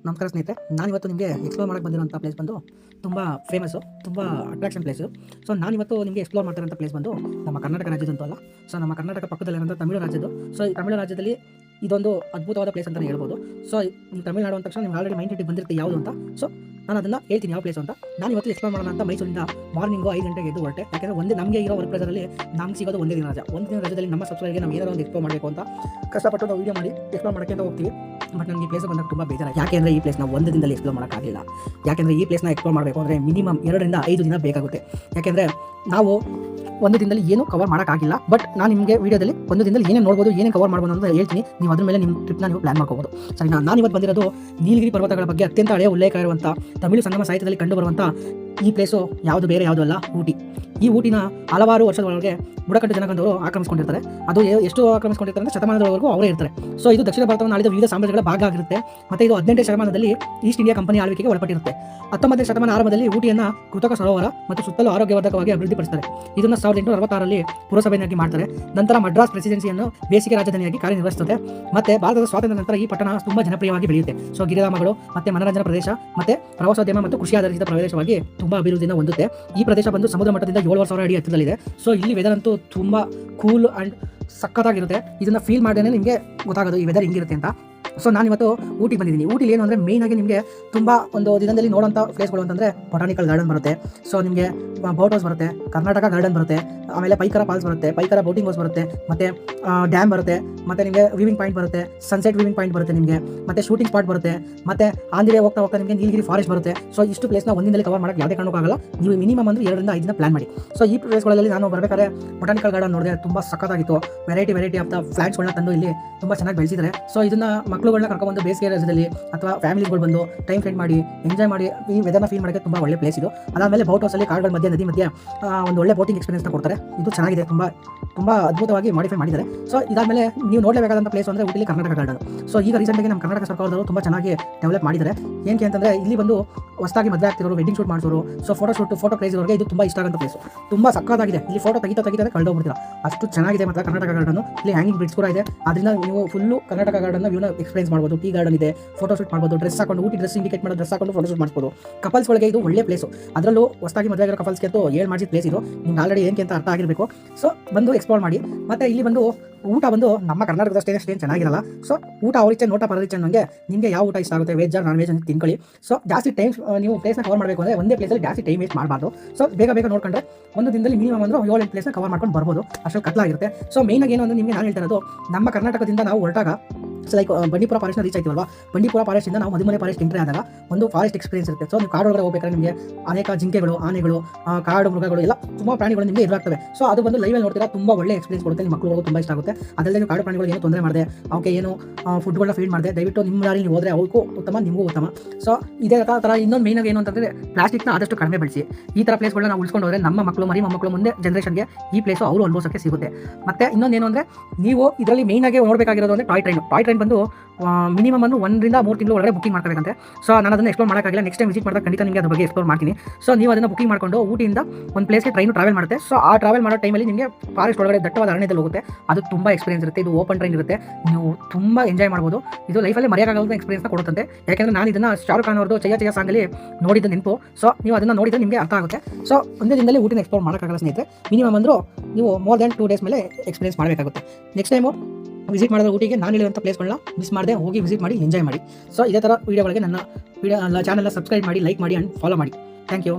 ನಮಸ್ಕಾರ ಸ್ನೇಹಿತರೆ, ನಾನಿವತ್ತು ನಿಮಗೆ ಎಕ್ಸ್ಪ್ಲೋರ್ ಮಾಡೋಕ್ಕೆ ಬಂದಿರೋಂಥ ಪ್ಲೇಸ್ ಬಂದು ತುಂಬ ಫೇಮಸ್ಸು, ತುಂಬ ಅಟ್ರಾಕ್ಷನ್ ಪ್ಲೇಸು. ಸೊ ನಾನಿವತ್ತು ನಿಮಗೆ ಎಕ್ಸ್ಪ್ಲೋರ್ ಮಾಡ್ತಿರೋಂಥ ಪ್ಲೇಸ್ ಬಂದು ನಮ್ಮ ಕರ್ನಾಟಕ ರಾಜ್ಯದಂತೂ ಅಲ್ಲ, ಸೊ ನಮ್ಮ ಕರ್ನಾಟಕ ಪಕ್ಕದಲ್ಲಿರೋಂಥ ತಮಿಳು ರಾಜ್ಯದ್ದು. ಸೊ ಈ ತಮಿಳು ರಾಜ್ಯದಲ್ಲಿ ಇದೊಂದು ಅದ್ಭುತವಾದ ಪ್ಲೇಸ್ ಅಂತಲೇ ಹೇಳ್ಬೋದು. ಸೊ ನೀವು ತಮಿಳುನಾಡು ಅಂದ ತಕ್ಷಣ ನಿಮ್ಗೆ ಆಲ್ರೆಡಿ ಮೈಂಡ್ ಸೆಟ್ಟಿಗೆ ಬಂದಿರುತ್ತೆ ಯಾವುದು ಅಂತ. ಸೊ ನಾನು ಅದನ್ನು ಹೇಳ್ತೀನಿ ಯಾವ ಪ್ಲೇಸ್ ಅಂತ. ನಾನು ಇವತ್ತು ಎಕ್ಸ್ಪ್ಲೋರ್ ಮಾಡೋಣ ಅಂತ ಮೈಸೂರಿಂದ ಮಾರ್ನಿಂಗು 5 ಗಂಟೆಗೆ ಎದ್ದು ಹೊರಟೆ. ಯಾಕೆಂದರೆ ನಮಗೆ ಇರೋ ವರ್ಕ್ ಪ್ರೆಸರಲ್ಲಿ ನಮ್ಗೆ ಸಿಗೋದು ಒಂದೇ ದಿನ ರಜಾ. ಒಂದು ದಿನ ರಜದಲ್ಲಿ ನಮ್ಮ ಸಬ್ಸ್ಕ್ರೈಬರ್ಗೆ ನಾವು ಏನಾದರೂ ಒಂದು ಎಕ್ಸ್ಪ್ಲೋರ್ ಮಾಡಬೇಕು ಅಂತ ಕಷ್ಟಪಟ್ಟು ನಾವು ವೀಡಿಯೋ ಮಾಡಿ ಎಕ್ಸ್ಪ್ಲೋರ್ ಮಾಡೋಕ್ಕೆ ಅಂತ ಹೋಗ್ತೀವಿ. ಬಟ್ ನನಗೆ ಈ ಪ್ಲೇಸ್ ಬಂದಾಗ ತುಂಬ ಬೇಜಾರು. ಯಾಕೆಂದರೆ ಈ ಪ್ಲೇಸ್ನ ಒಂದು ದಿನದಲ್ಲಿ ಎಕ್ಸ್ಪ್ಲೋರ್ ಮಾಡೋಕ್ಕಾಗಲಿಲ್ಲ. ಯಾಕೆಂದರೆ ಈ ಪ್ಲೇಸ್ನ ಎಕ್ಸ್ಪ್ಲೋರ್ ಮಾಡಬೇಕು ಅಂದರೆ ಮಿನಿಮಮ್ 2 ರಿಂದ 5 ದಿನ ಬೇಕಾಗುತ್ತೆ. ಯಾಕೆಂದರೆ ನಾವು ಒಂದು ದಿನದಲ್ಲಿ ಏನೂ ಕವರ್ ಮಾಡೋಕ್ಕಾಗಿಲ್ಲ. ಬಟ್ ನಾನು ನಿಮಗೆ ವೀಡಿಯೋದಲ್ಲಿ ಒಂದು ದಿನದಲ್ಲಿ ಏನೇನು ನೋಡ್ಬೋದು, ಏನೇನು ಕವರ್ ಮಾಡ್ಬೋದು ಅಂತ ಹೇಳ್ತೀನಿ. ನೀವು ಅದ್ರ ಮೇಲೆ ನಿಮ್ಮ ಟ್ರಿಪ್ನ ನೀವು ಪ್ಲಾನ್ ಮಾಡ್ಕೋಬೋದು. ಸರಿ, ನಾನು ಇವತ್ತು ಬಂದಿರೋದು ನೀಲಗಿರಿ ಪರ್ವತಗಳ ಬಗ್ಗೆ ಅತ್ಯಂತ ಹಳೆಯ ಉಲ್ಲೇಖ ಇರುವಂಥ ತಮಿಳು ಸಂಗಮ ಸಾಹಿತ್ಯದಲ್ಲಿ ಕಂಡುಬರುವಂಥ ಈ ಪ್ಲೇಸು ಯಾವುದು ಬೇರೆ ಯಾವುದೂ ಅಲ್ಲ, ಊಟಿ. ಈ ಊಟಿನ ಹಲವಾರು ವರ್ಷದೊಳಗೆ ಬುಡಕಟ್ಟು ಜನಾಂಗದವರು ಆಕ್ರಮಿಸ್ಕೊಂಡಿರ್ತಾರೆ. ಅದು ಎಷ್ಟು ಆಕ್ರಮಿಸ್ಕೊಂಡಿರ್ತಾರೆ ಅಂದರೆ ಶತಮಾನದವರೆಗೂ ಅವರೇ ಇರ್ತಾರೆ. ಸೊ ಇದು ದಕ್ಷಿಣ ಭಾರತವನ್ನು ಆಳಿದ ವಿವಿಧ ಸಾಮ್ರಾಜ್ಯಗಳ ಭಾಗ ಆಗಿರುತ್ತೆ. ಮತ್ತು ಇದು 18ನೇ ಶತಮಾನದಲ್ಲಿ ಈಸ್ಟ್ ಇಂಡಿಯಾ ಕಂಪನಿ ಆಳ್ವಿಕೆಗೆ ಒಳಪಟ್ಟಿರುತ್ತೆ. 19ನೇ ಶತಮಾನ ಆರಂಭದಲ್ಲಿ ಊಟಿಯನ್ನು ಕೃತಕ ಸರೋವರ ಮತ್ತು ಸುತ್ತಲೂ ಆರೋಗ್ಯವರ್ಧಕವಾಗಿ ಅಭಿವೃದ್ಧಿಪಡಿಸ್ತಾರೆ. ಇದನ್ನು 1866ರಲ್ಲಿ ಪುರಸಭೆಯಾಗಿ ಮಾಡ್ತಾರೆ. ನಂತರ ಮಡ್ರಾಸ್ ಪ್ರೆಸಿಡೆನ್ಸಿಯನ್ನು ಬೇಸಿಗೆ ರಾಜಧಾನಿಯಾಗಿ ಕಾರ್ಯನಿರ್ವಹಿಸುತ್ತದೆ. ಮತ್ತು ಭಾರತದ ಸ್ವಾತಂತ್ರ್ಯ ನಂತರ ಈ ಪಟ್ಟಣ ತುಂಬ ಜನಪ್ರಿಯವಾಗಿ ಬೆಳೆಯುತ್ತೆ. ಸೊ ಗಿರಿಧಾಮಗಳು ಮತ್ತು ಮನರಂಜನಾ ಪ್ರದೇಶ ಮತ್ತು ಪ್ರವಾಸೋದ್ಯಮ ಮತ್ತು ಕೃಷಿ ಆಧಾರಿತ ಪ್ರದೇಶವಾಗಿ ತುಂಬ ಅಭಿವೃದ್ಧಿಯನ್ನು ಹೊಂದುತ್ತೆ. ಈ ಪ್ರದೇಶ ಬಂದು ಸಮುದ್ರ ಮಟ್ಟದಿಂದ 7,000 ಅಡಿ ಎತ್ತರದಲ್ಲಿದೆ. ಸೊ ಇಲ್ಲಿ ವೆದರ್ ಅಂತೂ ತುಂಬ ಕೂಲ್ ಆ್ಯಂಡ್ ಸಖತ್ತಾಗಿರುತ್ತೆ. ಇದನ್ನು ಫೀಲ್ ಮಾಡಿದ್ರೆ ನಿಮಗೆ ಗೊತ್ತಾಗೋದು ಈ ವೆದರ್ ಹೆಂಗಿರುತ್ತೆ ಅಂತ. ಸೊ ನಾನಿವತ್ತು ಊಟಿಗೆ ಬಂದಿದ್ದೀನಿ. ಊಟಿಲಿ ಏನು ಅಂದರೆ ಮೇಯ್ನಾಗಿ ನಿಮಗೆ ತುಂಬ ಒಂದು ದಿನದಲ್ಲಿ ನೋಡೋಂಥ ಪ್ಲೇಸ್ಗಳು ಅಂತಂದರೆ ಬೊಟಾನಿಕಲ್ ಗಾರ್ಡನ್ ಬರುತ್ತೆ. ಸೊ ನಿಮಗೆ ಬೋಟ್ ಹೌಸ್ ಬರುತ್ತೆ, ಕರ್ನಾಟಕ ಗಾರ್ಡನ್ ಬರುತ್ತೆ, ಆಮೇಲೆ ಪೈಕರ ಫಾಲ್ಸ್ ಬರುತ್ತೆ, ಪೈಕರ ಬೋಟಿಂಗ್ ಹೌಸ್ ಬರುತ್ತೆ, ಮತ್ತು ಡ್ಯಾಮ್ ಬರುತ್ತೆ, ಮತ್ತು ನಿಮಗೆ ವಿವಿಂಗ್ ಪಾಯಿಂಟ್ ಬರುತ್ತೆ, ಸನ್ಸೆಟ್ ವಿವಿಂಗ್ ಪಾಯಿಂಟ್ ಬರುತ್ತೆ ನಿಮಗೆ, ಮತ್ತು ಶೂಟಿಂಗ್ ಸ್ಪಾಟ್ ಬರುತ್ತೆ, ಮತ್ತು ಆಂಧ್ರೇ ಹೋಗ್ತಾ ನಿಮಗೆ ನೀಲಗಿರಿ ಫಾರೆಸ್ಟ್ ಬರುತ್ತೆ. ಸೊ ಇಷ್ಟು ಪ್ಲೇಸ್ನ ಒಂದಿನದಲ್ಲಿ ಕವರ್ ಮಾಡೋಕ್ಕೆ ಯಾವುದೇ ಕಾರಣಕ್ಕಾಗಲ್ಲ. ನೀವು ಮಿನಿಮಮ್ ಅಂದರೆ 2 ರಿಂದ 5 ದಿನ ಪ್ಲಾನ್ ಮಾಡಿ. ಸೊ ಈ ಪ್ಲೇಸ್ಗಳಲ್ಲಿ ನಾನು ಬರಬೇಕಾದ್ರೆ ಬೊಟಾನಿಕಲ್ ಗಾರ್ಡನ್ ನೋಡಿದೆ, ತುಂಬ ಸಖತ್ತಾಗಿತ್ತು. ವೆರೈಟಿ ಆಫ್ ದ ಪ್ಲಾಂಟ್ಸ್ಗಳನ್ನ ತಂದು ಇಲ್ಲಿ ತುಂಬ ಚೆನ್ನಾಗಿ ಬೆಳೆಸಿದ್ದಾರೆ. ಸೊ ಇದನ್ನು ಮಕ್ಕಳುಗಳನ್ನ ಕರ್ಕೊಂಡ್ಬಂದು ಬೇಸಿಗೆ ರಾಜ್ಯದಲ್ಲಿ ಅಥವಾ ಫ್ಯಾಮಿಲಿಗಳು ಬಂದು ಟೈಮ್ ಸ್ಪೆಂಡ್ ಮಾಡಿ ಎಂಜಾಯ್ ಮಾಡಿ ಈ ವೆದರ್ನ ಫೀಲ್ ಮಾಡೋಕ್ಕೆ ತುಂಬ ಒಳ್ಳೆ ಪ್ಲೇಸ್ ಇದು. ಅದಾದಮೇಲೆ ಬೋಟ್ ಹೌಸಲ್ಲಿ ಕಾಡುಗಳ ಮಧ್ಯೆ ನದಿ ಮಧ್ಯೆ ಒಂದು ಒಳ್ಳೆ ಬೋಟಿಂಗ್ ಎಕ್ಸ್ಪೀರಿಯನ್ಸ್ನ ಕೊಡ್ತಾರೆ. ಇದು ಚೆನ್ನಾಗಿದೆ, ತುಂಬ ಅದ್ಭುತವಾಗಿ ಮಾಡಿಫೈ ಮಾಡಿದ್ದಾರೆ. ಸೊ ಇದಾದಮೇಲೆ ನೀವು ನೋಡಲೇಬೇಕಾದಂಥ ಪ್ಲೇಸ್ ಅಂದರೆ ಊಟಿಲಿ ಕರ್ನಾಟಕ ಗಾರ್ಡನ್. ಸೊ ಈಗ ರೀಸೆಂಟಾಗಿ ನಮ್ಮ ಕರ್ನಾಟಕ ಸರ್ಕಾರದವರು ತುಂಬ ಚೆನ್ನಾಗಿ ಡೆವಲಪ್ ಮಾಡಿದ್ದಾರೆ. ಏನಕ್ಕೆ ಅಂತಂದರೆ ಇಲ್ಲಿ ಬಂದು ಹೊಸದಾಗಿ ಮದುವೆ ಆಗ್ತಿರೋರು, ವೆಡ್ಡಿಂಗ್ ಶೂಟ್ ಮಾಡಿಸೋರು, ಸೊ ಫೋಟೋ ಕ್ರೇಜ್ ಇರೋರಿಗೆ ಇದು ತುಂಬ ಇಷ್ಟ ಆಗೋಂಥ ಪ್ಲೇಸ್. ತುಂಬ ಸಕ್ಕತ್ತಾಗಿದೆ. ಇಲ್ಲಿ ಫೋಟೋ ತೆಗಿತಾ ಕಳೆದೋಗ್ಬಿಡ್ತೀರಾ, ಅಷ್ಟು ಚೆನ್ನಾಗಿದೆ. ಮತ್ತು ಕರ್ನಾಟಕ ಗಾರ್ಡನ್ ಇಲ್ಲಿ ಹ್ಯಾಂಗಿಂಗ್ ಬ್ರಿಡ್ಜ್ ಕೂಡ ಇದೆ. ಅದರಿಂದ ನೀವು ಫುಲ್ಲು ಕರ್ನಾಟಕ ಗಾರ್ಡನ್ನ ವ್ಯೂನ ಎಕ್ಸ್ಪೀರಿಯನ್ಸ್ ಮಾಡ್ಬೋದು. ಟೀ ಗಾರ್ಡನ್ ಇದೆ, ಫೋಟೋ ಶೂಟ್ ಮಾಡ್ಬೋದು, ಡ್ರೆಸ್ ಹಾಕೊಂಡು ಊಟಿ ಡ್ರೆಸ್ ಇಂಡಿಕೇಟ್ ಮಾಡೋ ಡ್ರೆಸ್ ಹಾಕೊಂಡು ಫೋಟೋ ಶೂಟ್ ಮಾಡ್ಬೋದು. ಕಪಲ್ಸ್ಗಳಿಗೆ ಇದು ಒಳ್ಳೆ ಪ್ಲೇಸು. ಅದರಲ್ಲೂ ಹೊಸದಾಗಿ ಮದುವೆ ಆಗಿರೋ ಕಪಲ್ಸ್ಗೆ ಅಂತೂ ಏನು ಮಾಡಿದ ಪ್ಲೇಸ್ ಇದು. ನಿಮ್ಗೆ ಆಲ್ರೆಡಿ ಏನಕ್ಕೆ ಅಂತ ಅರ್ಥ ಆಗಿರಬೇಕು. ಸೊ ಬಂದು ಎಕ್ಸ್ಪ್ಲೋರ್ ಮಾಡಿ. ಮತ್ತು ಇಲ್ಲಿ ಬಂದು ಊಟ ಬಂದು ನಮ್ಮ ಕರ್ನಾಟಕದಷ್ಟೇ ಏನು ಚೆನ್ನಾಗಿರಲ್ಲ. ಸೊ ಊಟ ಅವರಿಚ್ಚೆ ನೋಟ ಪರರಿಚ್ಚೆ ನನಗೆ ನಿಮಗೆ ಯಾವ ಊಟ ಇಷ್ಟ ಆಗುತ್ತೆ, ವೆಜ್ ಆರ್ ನಾನ್ ವೆಜ್ ಅಂತ ತಿನ್ಕೊಳ್ಳಿ. ಸೊ ಜಾಸ್ತಿ ಟೈಮ್ ನೀವು ಪ್ಲೇಸ್ನ ಕವರ್ ಮಾಡಬೇಕು ಅಂದರೆ ಒಂದೇ ಪ್ಲೇಸಲ್ಲಿ ಜಾಸ್ತಿ ಟೈಮ್ ವೇಸ್ಟ್ ಮಾಡಬಾರ್ದು. ಸೊ ಬೇಗ ನೋಡ್ಕೊಂಡ್ರೆ ಒಂದು ದಿನದಲ್ಲಿ ಮಿನಿಮಮ್ ಅಂದ್ರೆ 7-8 ಪ್ಲೇಸ್ನ ಕವರ್ ಮಾಡ್ಕೊಂಡು ಬರ್ಬೋದು. ಅಷ್ಟು ಕತ್ಲಾಗಿರುತ್ತೆ. ಸೊ ಮೇಯ್ನಾಗಿ ಏನು ಅಂದರೆ ನಿಮಗೆ ನಾನು ಹೇಳ್ತಾ ಇರೋದು, ನಮ್ಮ ಕರ್ನಾಟಕದಿಂದ ನಾವು ಹೊರಟಾಗ ಲೈಕ್ ಬಂಡೀಪುರ ಫಾರೆಸ್ಟ್ನ ರೀಚ್ ಆಯ್ತೀವಲ್ವಾ, ಬಂಡೀಪುರ ಫಾರೆಸ್ಟಿಂದ ನಾವು ಮಧುಮನೆ ಫಾರೆಸ್ಟ್ ಎಂಟ್ರಿ ಆದಾಗ ಒಂದು ಫಾರೆಸ್ಟ್ ಎಕ್ಸ್ಪೀರಿಯನ್ಸ್ ಇರುತ್ತೆ. ಸೊ ನೀವು ಕಾಡೊಳಗಡೆ ಹೋಗ್ಬೇಕಾದ್ರೆ ನಿಮಗೆ ಅನೇಕ ಜಿಂಕೆಗಳು, ಆನೆಗಳು, ಕಾಡು ಮೃಗಗಳು ಎಲ್ಲ ತುಂಬ ಪ್ರಾಣಿಗಳು ನಿಮಗೆ ಎದುರಾಗ್ತವೆ. ಸೊ ಅದು ಬಂದು ಲೈವಲ್ಲಿ ನೋಡ್ತೀರಾ, ತುಂಬ ಒಳ್ಳೆ ಎಕ್ಸ್ಪೀರಿಯನ್ಸ್ ಕೊಡುತ್ತೆ. ನಿಮ್ಮ ಮಕ್ಕಳಿಗೂ ತುಂಬ ಇಷ್ಟ ಆಗುತ್ತೆ. ಅದಲ್ಲದೆ ನೀವು ಕಾಡು ಪ್ರಾಣಿಗಳು ಏನು ತೊಂದರೆ ಮಾಡಿದೆ, ಅವಕ್ಕೆ ಏನು ಫುಡ್ಗಳನ್ನ ಫೀಡ್ ಮಾಡಿದೆ, ದಯವಿಟ್ಟು ನಿಮ್ಮ ದಾರಿ ನೀವು ಹೋದರೆ ಅವಕ್ಕೂ ಉತ್ತಮ, ನಿಮಗೂ ಉತ್ತಮ. ಸೊ ಇದೇ ಥರ ಇನ್ನೊಂದು ಮೇಯ್ನಾಗಿ ಏನು ಅಂತಂದರೆ ಪ್ಲಾಸ್ಟಿಕ್ನ ಆದಷ್ಟು ಕಡಿಮೆ ಬೆಳೆಸಿ. ಈ ಥರ ಪ್ಲೇಸ್ಗಳನ್ನ ನಾವು ಉಳಿಸ್ಕೊಂಡು ಹೋದರೆ ನಮ್ಮ ಮಕ್ಕಳು ಮೊಮ್ಮಕ್ಕಳು ಮುಂದೆ ಜನ್ರೇಷನ್ಗೆ ಈ ಪ್ಲೇಸು ಅವರು ಅನುಭವಿಸೋಕ್ಕೆ ಸಿಗುತ್ತೆ. ಮತ್ತು ಇನ್ನೊಂದೇನು ಅಂದರೆ ನೀವು ಇದರಲ್ಲಿ ಮೇಯ್ನಾಗಿ ನೋಡಬೇಕಾಗಿರೋದು ಅಂದರೆ ಟಾಯ್ ಟ್ರೈನ್ ಬಂದು ಮಿನಿಮಮ್ 1 ರಿಂದ 3 ತಿಂಗಳು ಒಳಗಡೆ ಬುಕಿಂಗ್ ಮಾಡ್ಕೋಬೇಕಂತೆ. ಸೊ ನಾನು ಅದನ್ನು ಎಕ್ಸ್ಪ್ಲೋರ್ ಮಾಡೋಕ್ಕಾಗಿಲ್ಲ. ನೆಕ್ಸ್ಟ್ ಟೈಮ್ ವಿಸಿಟ್ ಮಾಡಿದಾಗ ಖಂಡಿತ ನಿಮಗೆ ಅದ್ರ ಬಗ್ಗೆ ಎಕ್ಸ್ಪ್ಲೋರ್ ಮಾಡ್ತೀನಿ. ಸೊ ನೀವು ಅದನ್ನು ಬುಕಿಂಗ್ ಮಾಡಿಕೊಂಡು ಊಟಿಯಿಂದ ಒಂದು ಪ್ಲೇಸ್ಗೆ ಟ್ರೈನು ಟ್ರಾವೆಲ್ ಮಾಡುತ್ತೆ. ಸೊ ಆ ಟ್ರಾವೆಲ್ ಮಾಡೋ ಟೈಮಲ್ಲಿ ನಿಮಗೆ ಫಾರೆಸ್ಟ್ ಒಳಗಡೆ ದಟ್ಟವಾದ ಅರಣ್ಯದಲ್ಲಿ ಹೋಗುತ್ತೆ. ಅದು ತುಂಬ ಎಕ್ಸ್ಪೀರಿಯನ್ಸ್ ಇರುತ್ತೆ. ಇದು ಓಪನ್ ಟ್ರೈನ್ ಇರುತ್ತೆ, ನೀವು ತುಂಬ ಎಂಜಾಯ್ ಮಾಡ್ಬೋದು. ಇದು ಲೈಫಲ್ಲಿ ಮರೆಯೋಕ್ಕಾಗದ ಎಕ್ಸ್ಪೀರಿಯನ್ಸ್ನ ಕೊಡುತ್ತೆ. ಯಾಕೆಂದರೆ ನಾನು ಇದನ್ನು ಶಾರುಖ್ ಖಾನ್ ಅವ್ರದ್ದು ಚಯ್ಯ ಸಾಂಗಲ್ಲಿ ನೋಡಿದ್ದು ನೆನಪು. ಸೊ ನೀವು ಅದನ್ನು ನೋಡಿದರೆ ನಿಮಗೆ ಅರ್ಥ ಆಗುತ್ತೆ. ಸೊ ಒಂದೇ ದಿನದಲ್ಲಿ ಊಟಿನ ಎಕ್ಸ್ಪ್ಲೋರ್ ಮಾಡೋಕ್ಕಾಗಲ್ಲ ಸ್ನೇಹಿತರೆ. ಮಿನಿಮಮ್ ಅಂದರೂ ನೀವು ಮೋರ್ ದೆನ್ 2 ಡೇಸ್ ಮೇಲೆ ಎಕ್ಸ್ಪೀರಿಯನ್ಸ್ ಮಾಡಬೇಕಾಗುತ್ತೆ. ನೆಕ್ಸ್ಟ್ ಟೈಮು ವಿಸಿಟ್ ಮಾಡಿದ ಊಟಿಗೆ ನಾನು ಹೇಳಿರುವಂಥ ಪ್ಲೇಸ್ಗಳನ್ನ ಮಿಸ್ ಮಾಡದೆ ಹೋಗಿ ವಿಸಿಟ್ ಮಾಡಿ ಎಂಜಾಯ್ ಮಾಡಿ. ಸೊ ಇದೇ ಥರ ವೀಡಿಯೋಗಳಿಗೆ ನನ್ನ ಚಾನಲ್ನ ಸಬ್ಸ್ಕ್ರೈಬ್ ಮಾಡಿ, ಲೈಕ್ ಮಾಡಿ ಆ್ಯಂಡ್ ಫಾಲೋ ಮಾಡಿ. Thank you.